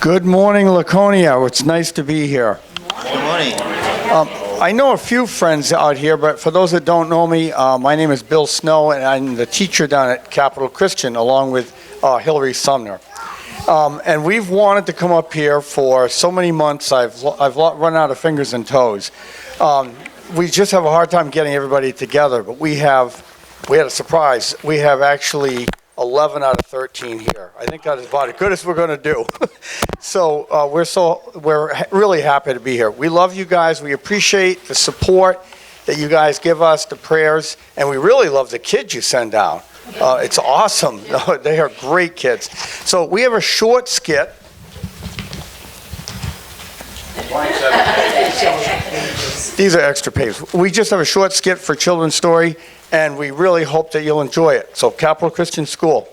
Good morning, Laconia. It's nice to be here. Good morning. I know a few friends out here, but for those that don't know me, my name is Bill Snow, and I'm the teacher down at Capital Christian, along with Hillary Sumner. And we've wanted to come up here for so many months. I've run out of fingers and toes. We just have a hard time getting everybody together, but we had a surprise. We have actually 11 out of 13 here. I think that is about as good as we're going to do. So we're really happy to be here. We love you guys. We appreciate the support that you guys give us, the prayers, and we really love the kids you send down. It's awesome. They are great kids. So we have a short skit. These are extra pages. We just have a short skit for children's story, and we really hope that you'll enjoy it. So Capital Christian School.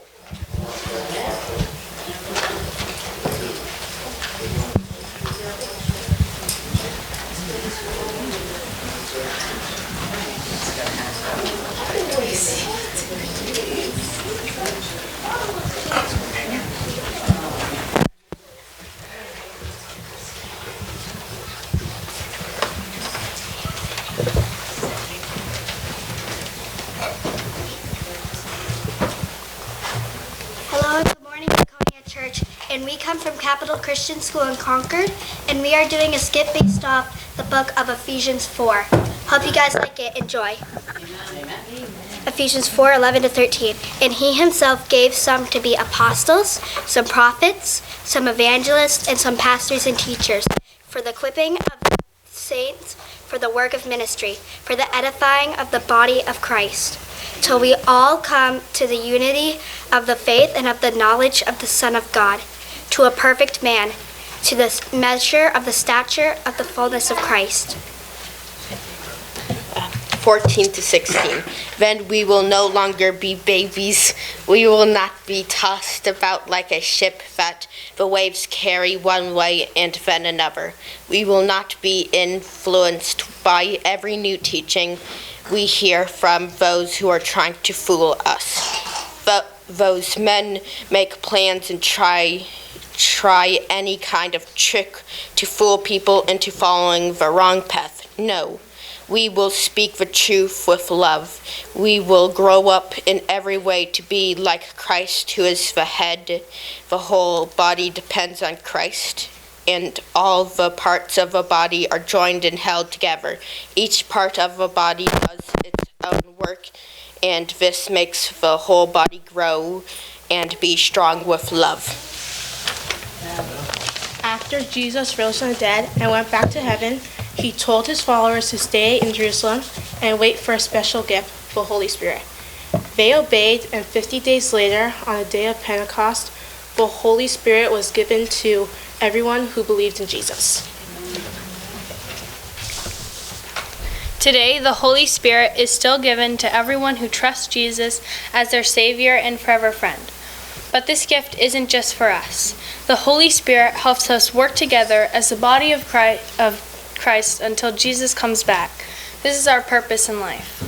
And we come from Capital Christian School in Concord, and we are doing a skit based off the book of Ephesians 4. Hope you guys like it. Enjoy. Amen. Ephesians 4:11-13. And he himself gave some to be apostles, some prophets, some evangelists, and some pastors and teachers, for the equipping of saints, for the work of ministry, for the edifying of the body of Christ, till we all come to the unity of the faith and of the knowledge of the Son of God, to a perfect man, to the measure of the stature of the fullness of Christ. 14-16. Then we will no longer be babies. We will not be tossed about like a ship that the waves carry one way and then another. We will not be influenced by every new teaching we hear from those who are trying to fool us. Those men make plans and try any kind of trick to fool people into following the wrong path. No, we will speak the truth with love. We will grow up in every way to be like Christ, who is the head. The whole body depends on Christ, and all the parts of the body are joined and held together. Each part of the body does its own work, and this makes the whole body grow and be strong with love. After Jesus rose from the dead and went back to heaven, he told his followers to stay in Jerusalem and wait for a special gift, the Holy Spirit. They obeyed, and 50 days later, on the day of Pentecost, the Holy Spirit was given to everyone who believed in Jesus. Today, the Holy Spirit is still given to everyone who trusts Jesus as their Savior and forever friend. But this gift isn't just for us. The Holy Spirit helps us work together as the body of Christ until Jesus comes back. This is our purpose in life.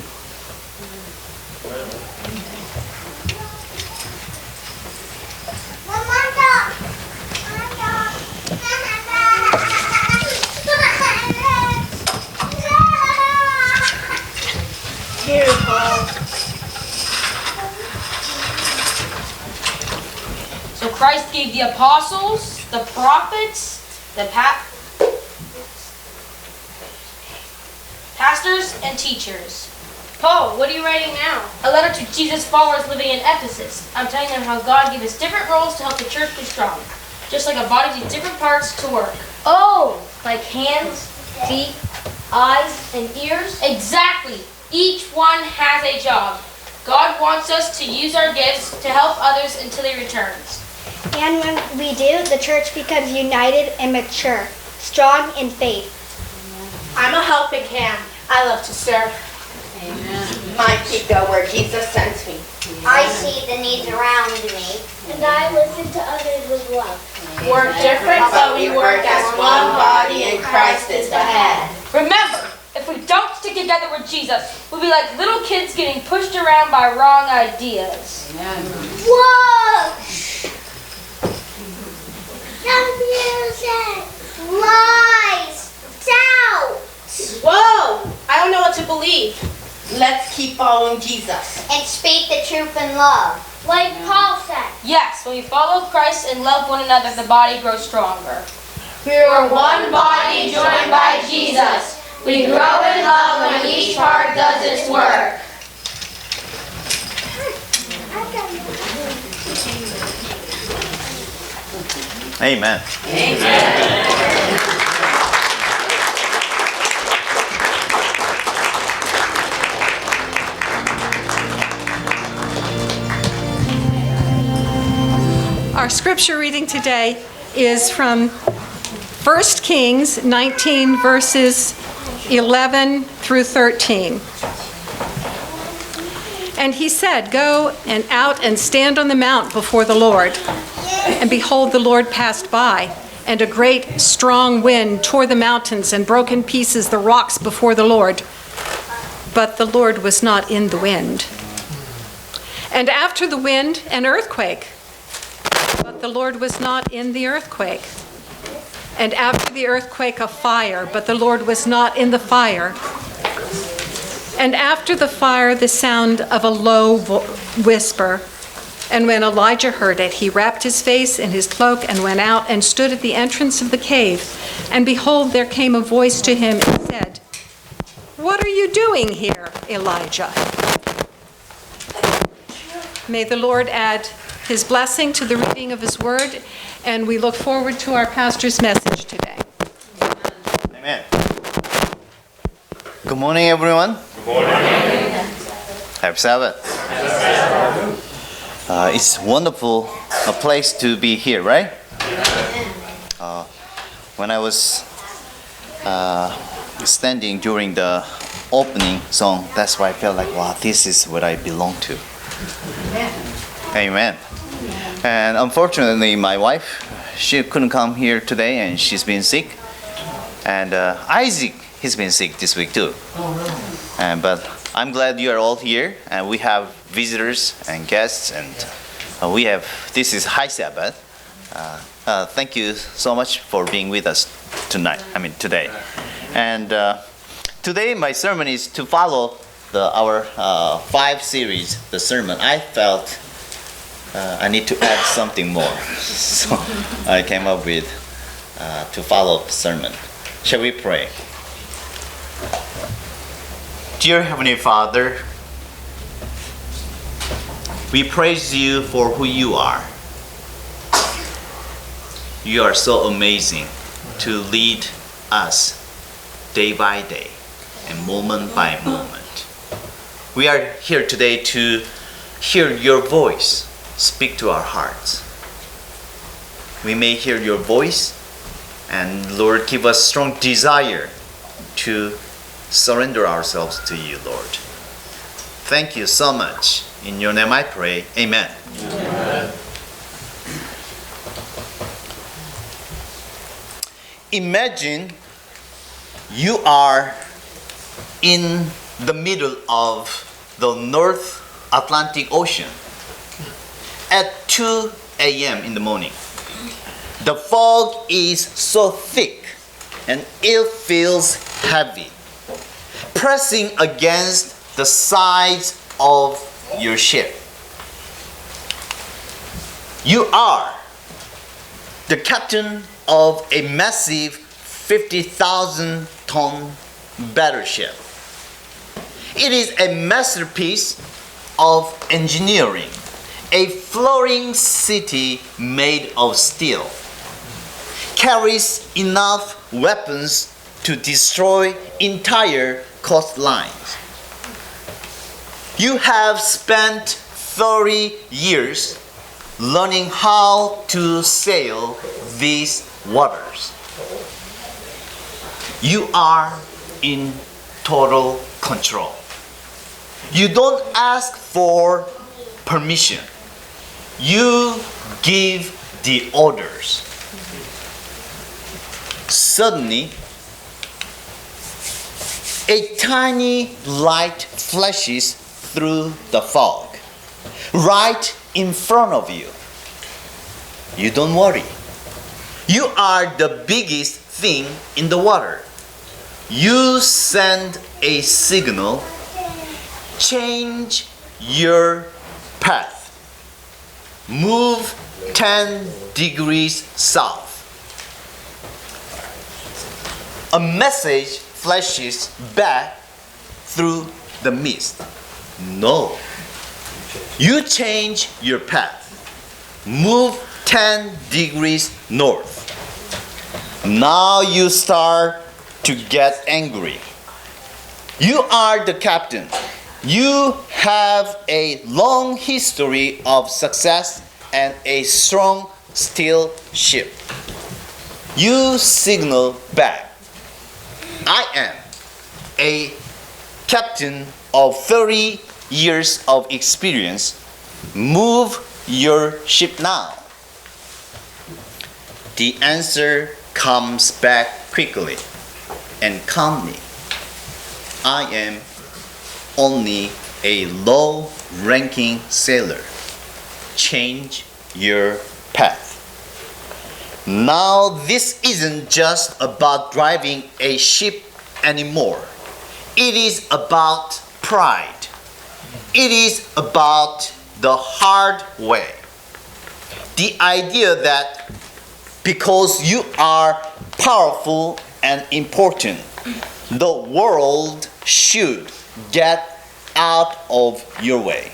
So Christ gave the apostles, the prophets, the pastors, and teachers. Paul, what are you writing now? A letter to Jesus' followers living in Ephesus. I'm telling them how God gave us different roles to help the church be strong. Just like a body needs different parts to work. Oh, like hands, feet, eyes, and ears? Exactly. Each one has a job. God wants us to use our gifts to help others until he returns. And when we do, the church becomes united and mature, strong in faith. I'm a helping hand. I love to serve. Amen. My feet go where Jesus sends me. I see the needs around me. And I listen to others with love. We're different, but we work as one body, and Christ is the head. Remember, if we don't stick together with Jesus, we'll be like little kids getting pushed around by wrong ideas. Whoa! Confusion. Lies. Doubt. Whoa! I don't know what to believe. Let's keep following Jesus. And speak the truth in love. Like Paul said. Yes, when we follow Christ and love one another, the body grows stronger. We are one body joined by Jesus. We grow in love when each part does its work. Amen. Our scripture reading today is from 1 Kings 19, verses 11 through 13. And he said, "Go and out and stand on the mount before the Lord." And behold, the Lord passed by, and a great strong wind tore the mountains and broke in pieces the rocks before the Lord. But the Lord was not in the wind. And after the wind, an earthquake. But the Lord was not in the earthquake. And after the earthquake, a fire. But the Lord was not in the fire. And after the fire, the sound of a low whisper. And when Elijah heard it, he wrapped his face in his cloak and went out and stood at the entrance of the cave. And behold, there came a voice to him and said, "What are you doing here, Elijah?" May the Lord add his blessing to the reading of his word, and we look forward to our pastor's message today. Amen. Good morning, everyone. Good morning. Happy Sabbath. It's wonderful, a place to be here, right? When I was standing during the opening song, that's why I felt like, wow, this is what I belong to. Amen. And unfortunately, my wife, she couldn't come here today, and she's been sick. And Isaac, he's been sick this week too. But I'm glad you are all here, and we have visitors and guests, and this is High Sabbath. Thank you so much for being with us today. And today my sermon is to follow our 5 series, the sermon. I felt I need to add something more. So I came up with to follow the sermon. Shall we pray? Dear Heavenly Father, we praise you for who you are. You are so amazing to lead us day by day and moment by moment. We are here today to hear your voice speak to our hearts. We may hear your voice, and Lord, give us strong desire to surrender ourselves to you, Lord. Thank you so much. In your name I pray. Amen. Amen. Imagine you are in the middle of the North Atlantic Ocean at 2 a.m. in the morning. The fog is so thick and it feels heavy, pressing against the sides of your ship. You are the captain of a massive 50,000-ton battleship. It is a masterpiece of engineering, a floating city made of steel. Carries enough weapons to destroy entire coastlines. You have spent 30 years learning how to sail these waters. You are in total control. You don't ask for permission. You give the orders. Suddenly, a tiny light flashes through the fog, right in front of you. You don't worry. You are the biggest thing in the water. You send a signal, change your path, move 10 degrees south. A message flashes back through the mist. No. You change your path. Move 10 degrees north. Now you start to get angry. You are the captain. You have a long history of success and a strong steel ship. You signal back. I am a captain of 30 years of experience. Move your ship now. The answer comes back quickly and calmly. I am only a low-ranking sailor. Change your path. Now this isn't just about driving a ship anymore. It is about pride. It is about the hard way. The idea that because you are powerful and important, the world should get out of your way.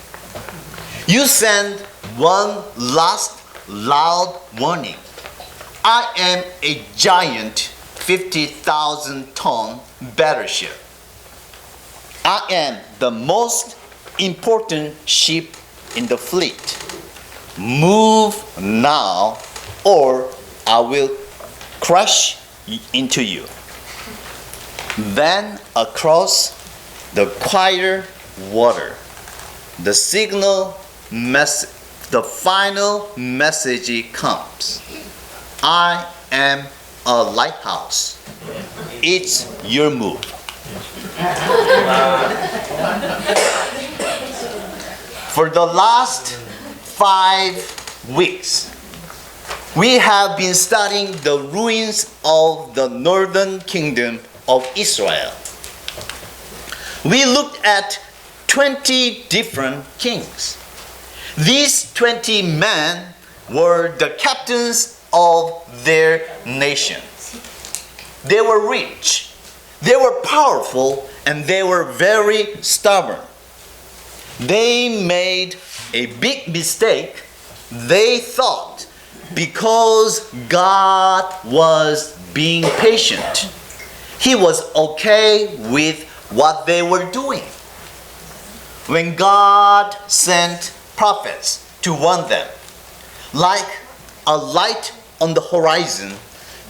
You send one last loud warning. I am a giant 50,000-ton battleship. I am the most important ship in the fleet. Move now or I will crash into you. Then across the quieter water, the final message comes. I am a lighthouse. It's your move. For the last 5 weeks, we have been studying the ruins of the northern kingdom of Israel. We looked at 20 different kings. These 20 men were the captains of their nation. They were rich, they were powerful, and they were very stubborn. They made a big mistake. They thought because God was being patient, He was okay with what they were doing. When God sent prophets to warn them, like a light on the horizon,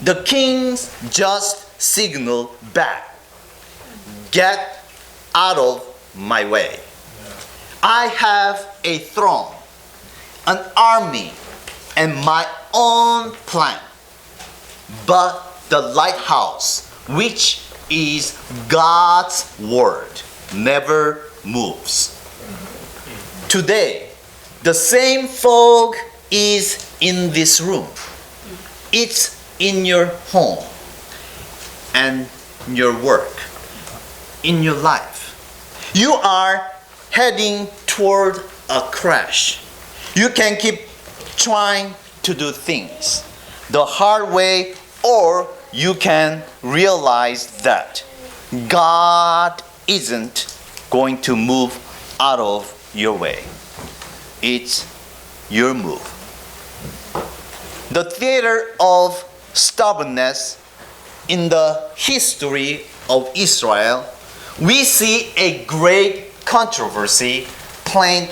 the kings just signaled back, "Get out of my way. I have a throne, an army, and my own plan." But the lighthouse, which is God's word, never moves. Today, the same fog is in this room. It's in your home and your work, in your life. You are heading toward a crash. You can keep trying to do things the hard way, or you can realize that God isn't going to move out of your way. It's your move. The theater of stubbornness in the history of Israel, we see a great controversy played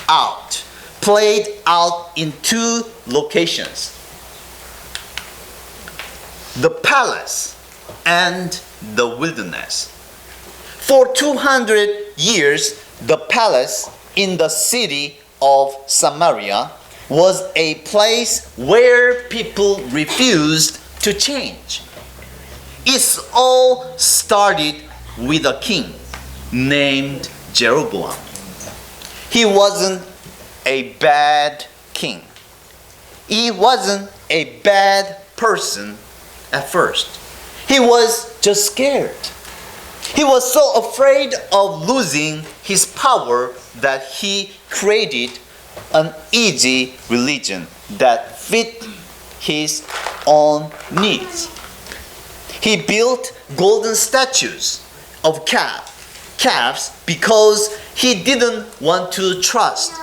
out in 2 locations: the palace and the wilderness. For 200 years, the palace in the city of Samaria was a place where people refused to change. It all started with a king named Jeroboam. He wasn't a bad king. He wasn't a bad person at first. He was just scared. He was so afraid of losing his power that he created an easy religion that fit his own needs. He built golden statues of calves because he didn't want to trust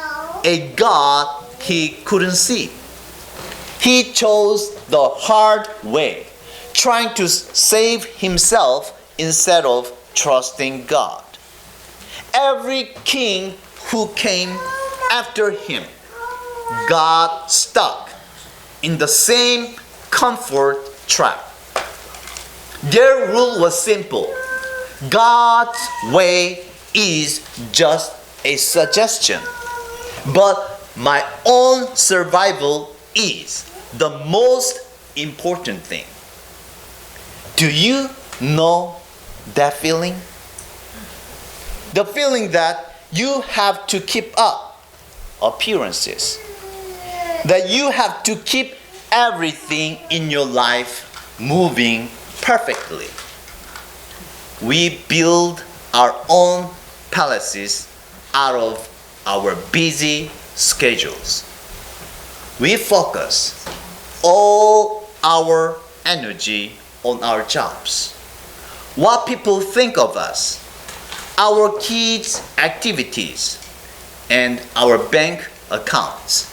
a God he couldn't see. He chose the hard way, trying to save himself instead of trusting God. Every king who came after him got stuck in the same comfort trap. Their rule was simple. God's way is just a suggestion, but my own survival is the most important thing. Do you know that feeling? The feeling that you have to keep up appearances, that you have to keep everything in your life moving perfectly. We build our own palaces out of our busy schedules. We focus all our energy on our jobs, what people think of us, our kids' activities, and our bank accounts.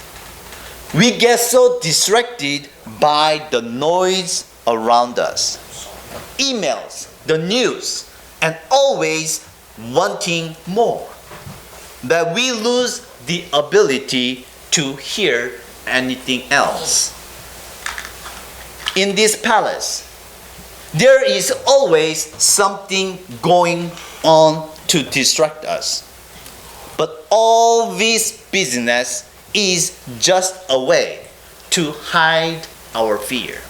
We get so distracted by the noise around us, emails, the news, and always wanting more, that we lose the ability to hear anything else. In this palace, there is always something going on to distract us. But all this business is just a way to hide our fear.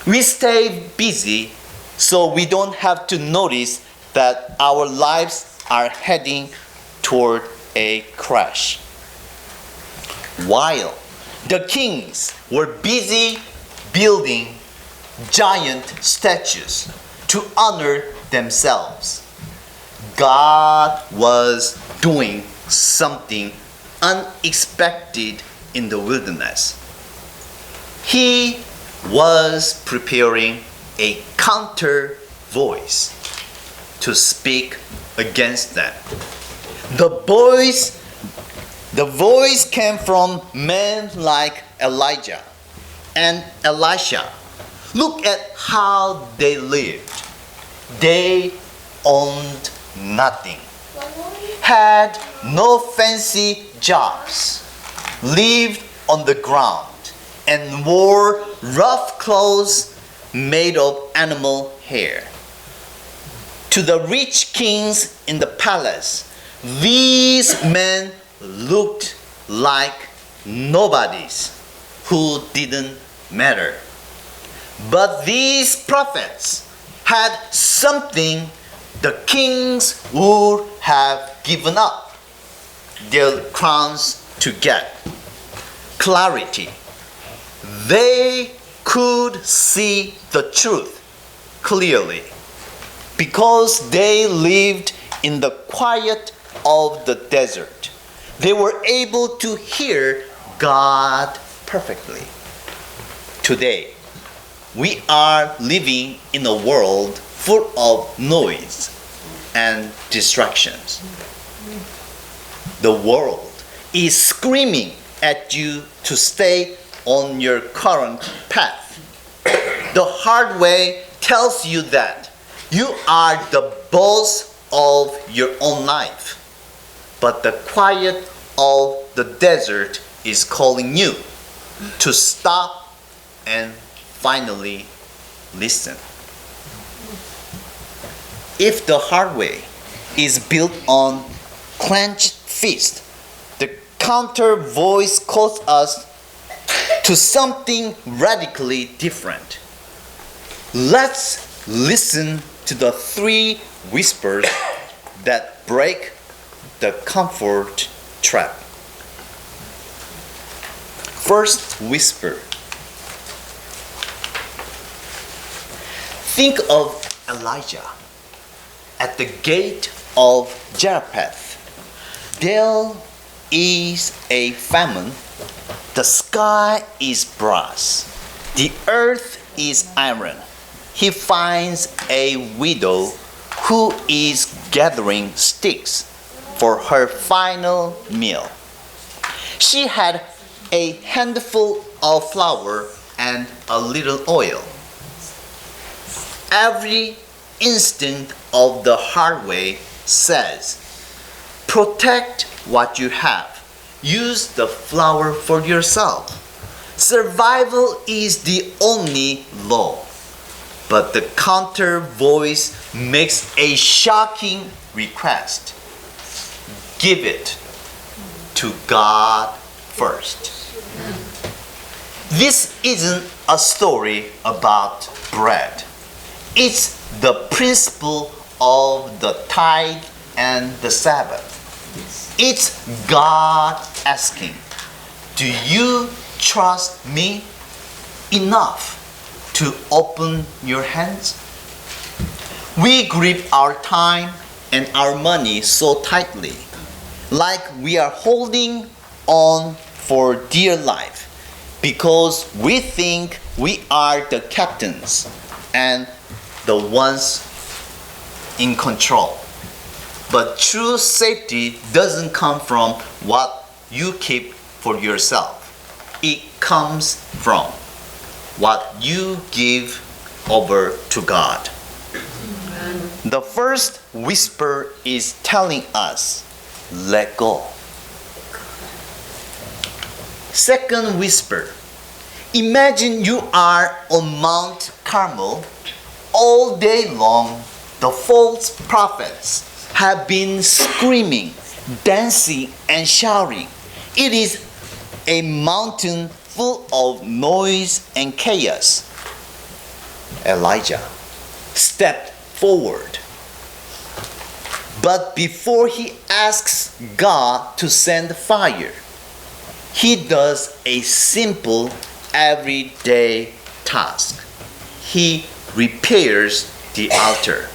We stay busy so we don't have to notice that our lives are heading toward a crash. While the kings were busy building giant statues to honor themselves, God was doing something unexpected in the wilderness. He was preparing a counter voice to speak against them. The voice came from men like Elijah and Elisha. Look at how they lived. They owned nothing, had no fancy jobs, lived on the ground, and wore rough clothes made of animal hair. To the rich kings in the palace, these men looked like nobodies who didn't matter. But these prophets had something the kings would have given up their crowns to get: clarity. They could see the truth clearly because they lived in the quiet of the desert. They were able to hear God perfectly. Today, we are living in a world full of noise and distractions. The world is screaming at you to stay on your current path. The hard way tells you that you are the boss of your own life. But the quiet of the desert is calling you to stop and finally listen. If the hard way is built on clenched fist, the counter voice calls us to something radically different. Let's listen to the three whispers that break the comfort trap. First whisper: Think of Elijah at the gate of Zarephath. There is a famine. The sky is brass. The earth is iron. He finds a widow who is gathering sticks for her final meal. She had a handful of flour and a little oil. Every instinct of the highway says, protect what you have. Use the flour for yourself. Survival is the only law. But the counter voice makes a shocking request. Give it to God first. This isn't a story about bread. It's the principle of the tithe and the Sabbath. It's God asking, do you trust me enough to open your hands? We grip our time and our money so tightly, like we are holding on for dear life, because we think we are the captains and the ones in control. But true safety doesn't come from what you keep for yourself. It comes from what you give over to God. The first whisper is telling us, let go. Second whisper, imagine you are on Mount Carmel. All day long, the false prophets have been screaming, dancing, and shouting. It is a mountain full of noise and chaos. Elijah stepped forward. But before he asks God to send fire, he does a simple, everyday task. He repairs the altar.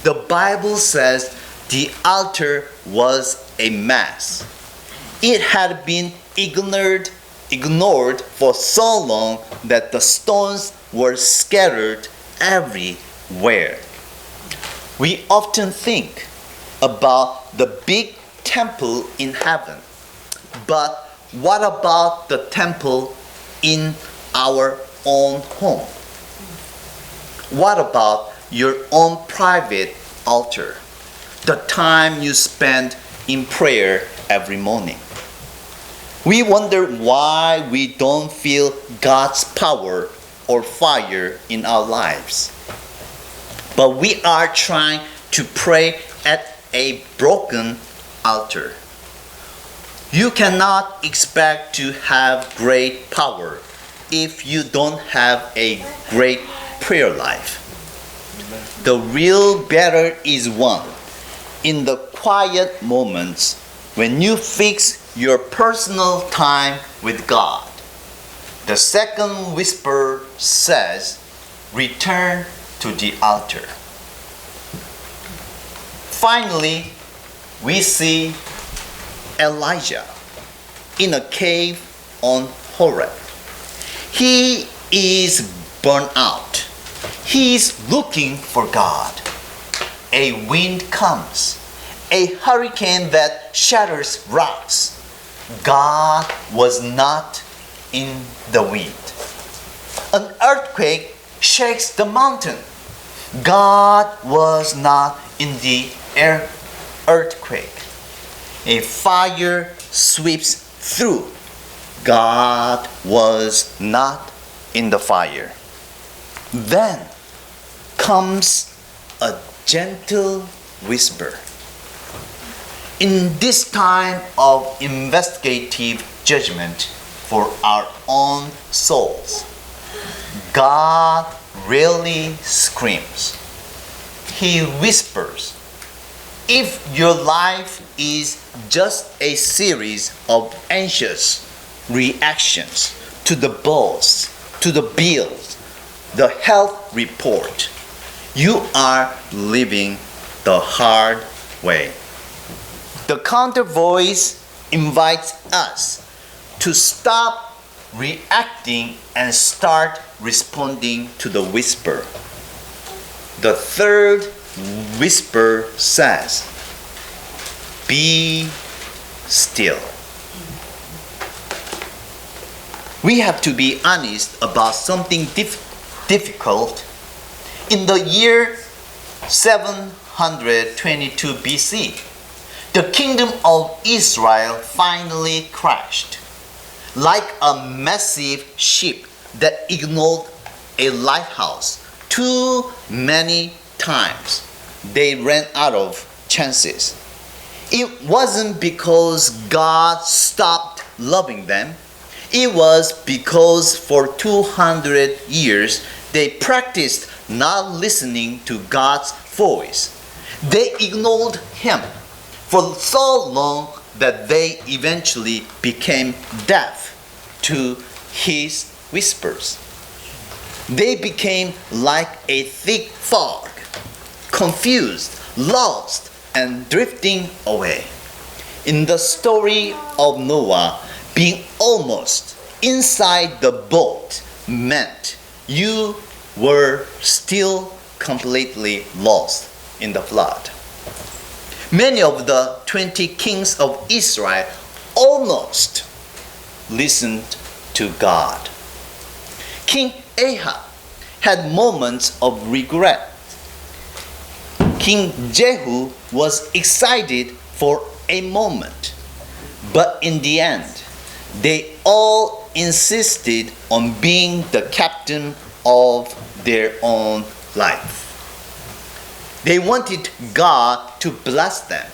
The Bible says the altar was a mess. It had been ignored for so long that the stones were scattered everywhere. We often think about the big temple in heaven, but what about the temple in our own home? What about your own private altar? The time you spend in prayer every morning. We wonder why we don't feel God's power or fire in our lives. But we are trying to pray at a broken altar. You cannot expect to have great power if you don't have a great prayer life. The real battle is won in the quiet moments when you fix your personal time with God. The second whisper says, return to the altar. Finally, we see Elijah in a cave on Horeb. He is burnt out. He is looking for God. A wind comes, a hurricane that shatters rocks. God was not in the wind. An earthquake shakes the mountain. God was not in the earthquake. A fire sweeps through. God was not in the fire. Then comes a gentle whisper. In this time of investigative judgment for our own souls, God really screams. He whispers. If your life is just a series of anxious reactions to the boss, to the bills, the health report. You are living the hard way. The counter voice invites us to stop reacting and start responding to the whisper. The third whisper says, "Be still." We have to be honest about something difficult. In the year 722 BC, the kingdom of Israel finally crashed. Like a massive ship that ignored a lighthouse too many times, they ran out of chances. It wasn't because God stopped loving them. It was because for 200 years they practiced not listening to God's voice. They ignored Him for so long that they eventually became deaf to His whispers. They became like a thick fog, confused, lost, and drifting away. In the story of Noah, being almost inside the boat meant you were still completely lost in the flood. Many of the 20 kings of Israel almost listened to God. King Ahab had moments of regret. King Jehu was excited for a moment, but in the end, they all insisted on being the captain of their own life. They wanted God to bless them,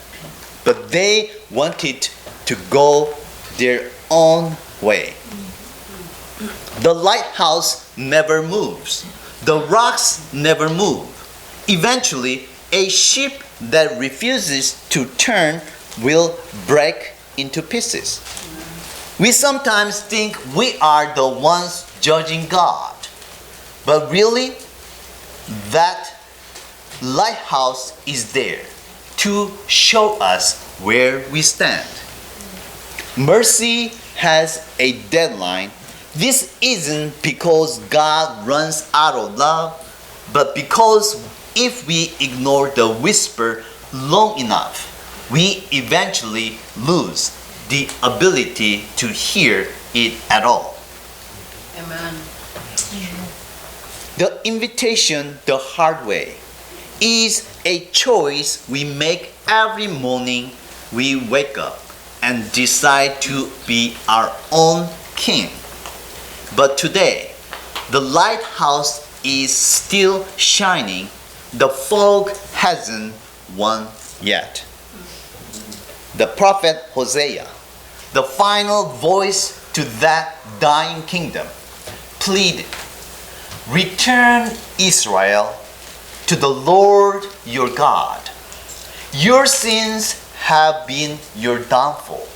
but they wanted to go their own way. The lighthouse never moves. The rocks never move. Eventually, a ship that refuses to turn will break into pieces. We sometimes think we are the ones judging God, but really, that lighthouse is there to show us where we stand. Mercy has a deadline. This isn't because God runs out of love, but because if we ignore the whisper long enough, we eventually lose the ability to hear it at all. Amen. The invitation the hard way is a choice we make every morning we wake up and decide to be our own king. But today, the lighthouse is still shining. The fog hasn't won yet. The prophet Hosea, the final voice to that dying kingdom, pleaded, "Return, Israel, to the Lord your God. Your sins have been your downfall.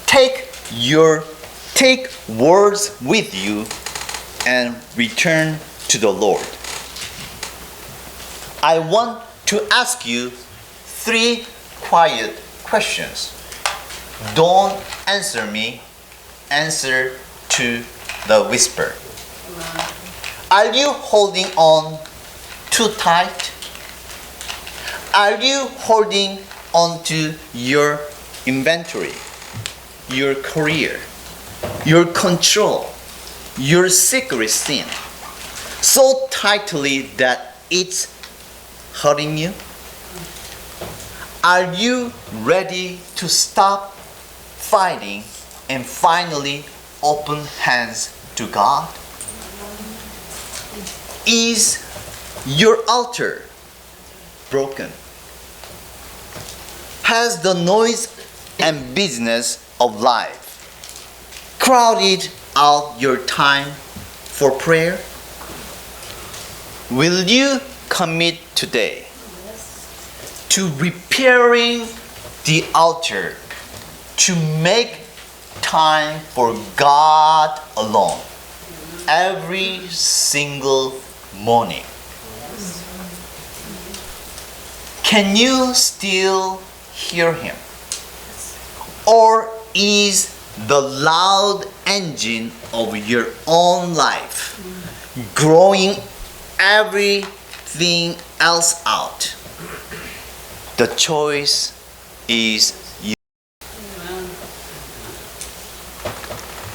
Take words with you and return to the Lord." I want to ask you 3 quiet questions. Don't answer me. Answer to the whisper. Are you holding on too tight? Are you holding on to your inventory, your career, your control, your secret sin so tightly that it's hurting you? Are you ready to stop fighting and finally open hands to God? Is your altar broken? Has the noise and business of life crowded out your time for prayer? Will you commit today to repairing the altar, to make time for God alone every single morning. Can you still hear him? Or is the loud engine of your own life growing everything else out? The choice is you.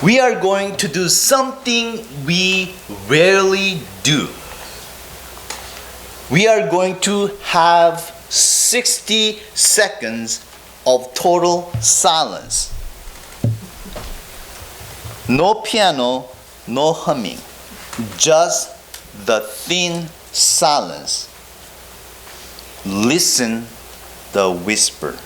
We are going to do something we rarely do. We are going to have 60 seconds of total silence. No piano, no humming, just the thin silence. Listen the whisper.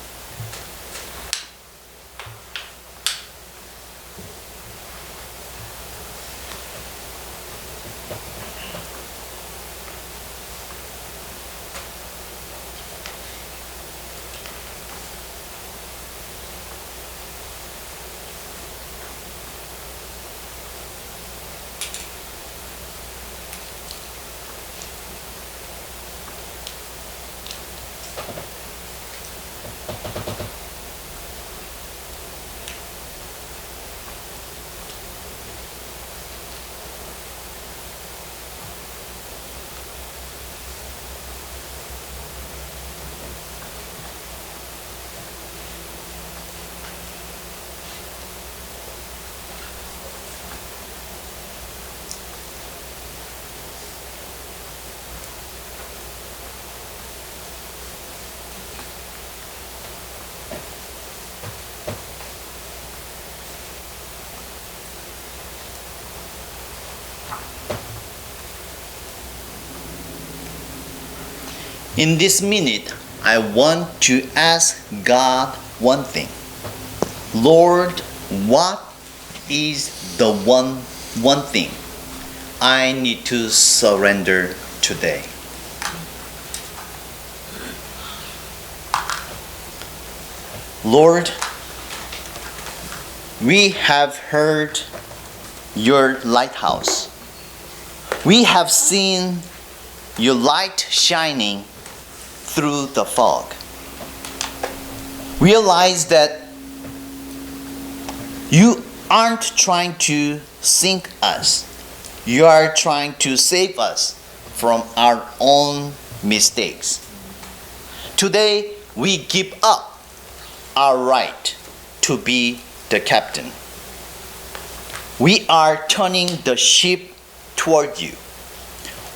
In this minute, I want to ask God one thing. Lord, what is the one thing I need to surrender today? Lord, we have heard your lighthouse. We have seen your light shining through the fog. Realize that you aren't trying to sink us. You are trying to save us from our own mistakes. Today, we give up our right to be the captain. We are turning the ship toward you.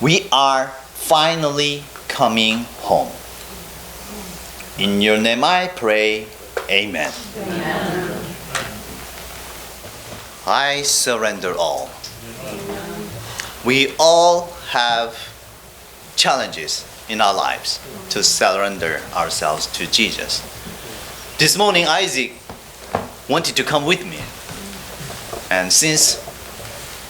We are finally coming home. In your name I pray, amen. Amen. I surrender all. We all have challenges in our lives to surrender ourselves to Jesus. This morning, Isaac wanted to come with me. And since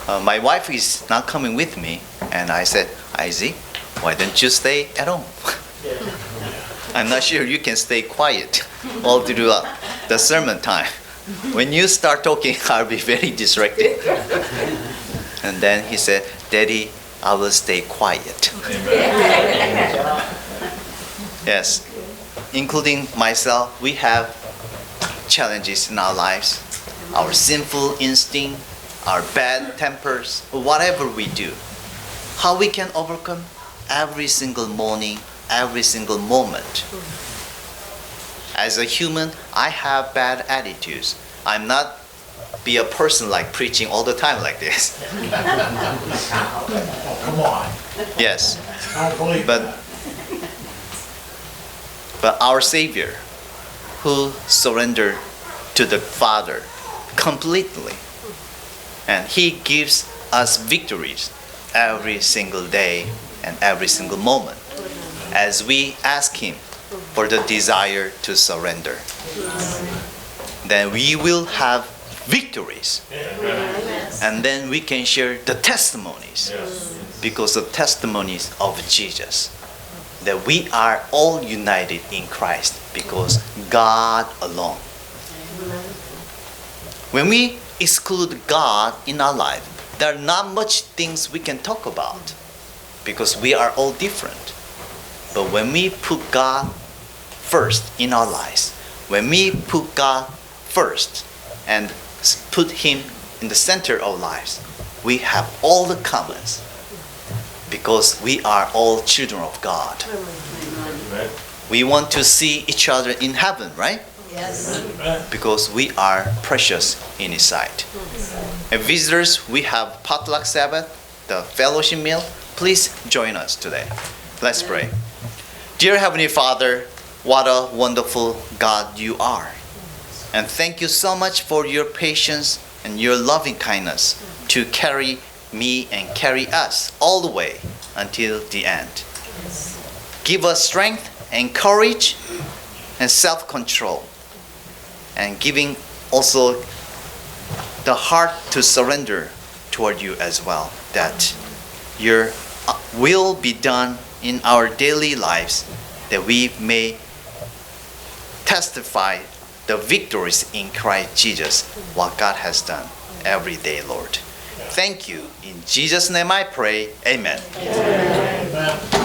my wife is not coming with me, and I said, Isaac, why don't you stay at home? I'm not sure you can stay quiet all throughout the sermon time. When you start talking, I'll be very distracted. And then he said, Daddy, I will stay quiet. Yes, including myself, we have challenges in our lives. Our sinful instinct, our bad tempers, whatever we do. How we can overcome every single morning, every single moment. As a human, I have bad attitudes. I'm not be a person like preaching all the time like this. Oh, come on. Yes. I don't believe But our Savior, who surrendered to the Father completely, and He gives us victories every single day and every single moment as we ask Him for the desire to surrender. Then we will have victories. And then we can share the testimonies because of testimonies of Jesus. That we are all united in Christ because God alone. When we exclude God in our life, there are not much things we can talk about because we are all different. But when we put God first in our lives, when we put God first and put Him in the center of lives, we have all the commons because we are all children of God. We want to see each other in heaven, right? Yes. Because we are precious in His sight. And visitors, we have potluck Sabbath, the fellowship meal. Please join us today. Let's pray. Dear Heavenly Father, what a wonderful God you are. And thank you so much for your patience and your loving kindness to carry me and carry us all the way until the end. Give us strength and courage and self-control, and giving also the heart to surrender toward you as well, that your will be done in our daily lives, that we may testify the victories in Christ Jesus, what God has done every day, Lord. Thank you. In Jesus' name I pray. Amen. Amen.